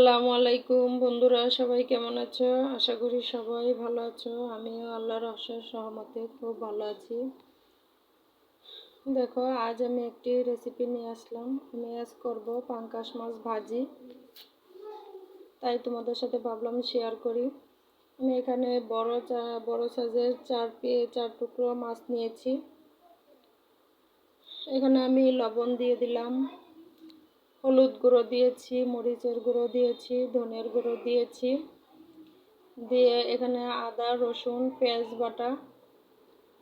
আসসালামু আলাইকুম বন্ধুরা, সবাই কেমন আছো? আশা করি সবাই ভালো আছো। আমিও আল্লাহর অশেষ রহমতে খুব ভালো আছি। দেখো, আজ আমি একটি রেসিপি নিয়ে আসলাম। আমি আজ করব পাঙ্গাস মাছ ভাজি, তাই তোমাদের সাথে ভাবলাম শেয়ার করি। আমি এখানে বড় সাইজের চার টুকরো মাছ নিয়েছি। এখানে আমি লবণ দিয়ে দিলাম, হলুদ গুঁড়ো দিয়েছি, মরিচের গুঁড়ো দিয়েছি, ধনের গুঁড়ো দিয়েছি, দিয়ে এখানে আদা রসুন পেঁয়াজ বাটা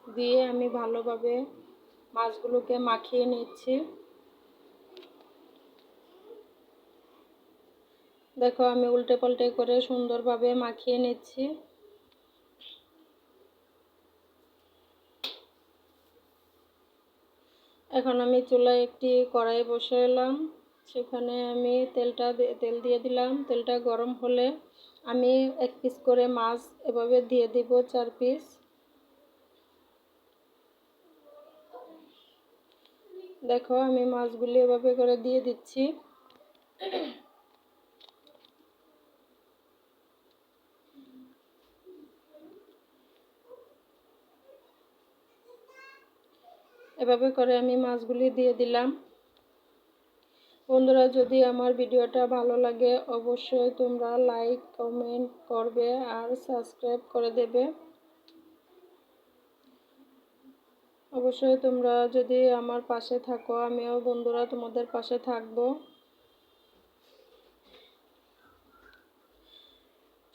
দিয়ে আমি ভালোভাবে মাছগুলোকে মাখিয়ে নিচ্ছি। দেখো, আমি উল্টে পাল্টে করে সুন্দরভাবে মাখিয়ে নিচ্ছি। এখন আমি চুলায় একটি কড়াই বসালাম, সেখানে আমি তেল দিয়ে দিলাম। তেলটা গরম হলে আমি এক পিস করে মাছ এভাবে দিয়ে দিব, 4 পিস। দেখো, আমি মাছগুলি এভাবে করে দিয়ে দিচ্ছি। এভাবে করে আমি মাছগুলি দিয়ে দিলাম। বন্ধুরা, যদি আমার ভিডিওটা ভালো লাগে অবশ্যই তোমরা লাইক কমেন্ট করবে আর সাবস্ক্রাইব করে দেবে। অবশ্যই তোমরা যদি আমার পাশে থাকো, আমিও বন্ধুরা তোমাদের পাশে থাকবো।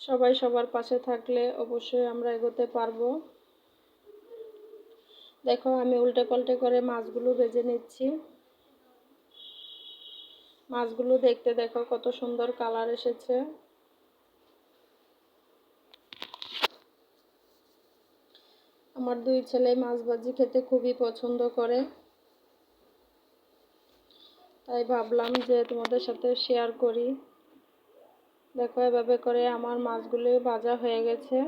সবাই সবার পাশে থাকলে অবশ্যই আমরা এগোতে পারবো। দেখো, আমি উল্টে পাল্টে করে মাছগুলো ভেজে নিচ্ছি। মাছগুলো দেখতে দেখো কত সুন্দর কালার এসেছে। আমার 2 ছেলে মাছ ভাজি খেতে খুবই পছন্দ করে, তাই ভাবলাম যে তোমাদের সাথে শেয়ার করি। দেখো, এভাবে করে আমার মাছগুলো ভাজা হয়ে গেছে।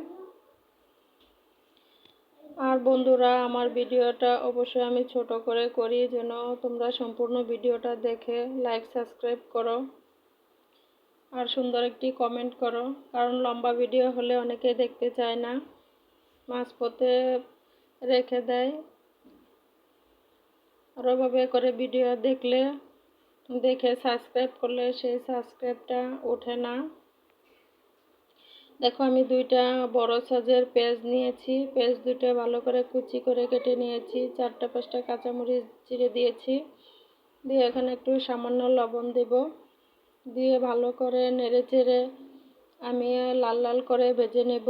আর বন্ধুরা, আমার ভিডিওটা অবশ্যই আমি ছোট করে করি, যেন তোমরা সম্পূর্ণ ভিডিওটা দেখে লাইক সাবস্ক্রাইব করো আর সুন্দর একটি কমেন্ট করো, কারণ লম্বা ভিডিও হলে অনেকে দেখতে চায় না, মাঝপথে রেখে দেয়। আর ওভাবে করে ভিডিও দেখে সাবস্ক্রাইব করলে সেই সাবস্ক্রাইবটা ওঠে না। দেখো, আমি 2টা বড় সাইজের পেঁয়াজ নিয়েছি। পেঁয়াজ 2টা ভালো করে কুচি করে কেটে নিয়েছি। 4টা-5টা কাঁচামরিচ চিড়ে দিয়েছি। দিয়ে এখানে একটু সামান্য লবণ দেব, দিয়ে ভালো করে নেড়ে চেড়ে আমি লাল লাল করে ভেজে নেব।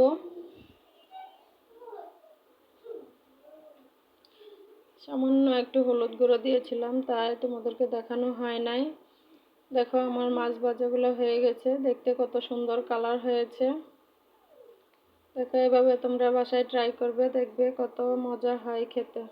সামান্য একটু হলুদ গুঁড়ো দিয়েছিলাম, তাই তোমাদেরকে দেখানো হয় নাই। দেখো, আমার মাছ ভাজাগুলো হয়ে গেছে, দেখতে কত সুন্দর কালার হয়েছে। দেখো, এভাবে তোমরা বাসায় ট্রাই করবে, দেখবে কত মজা হয় খেতে।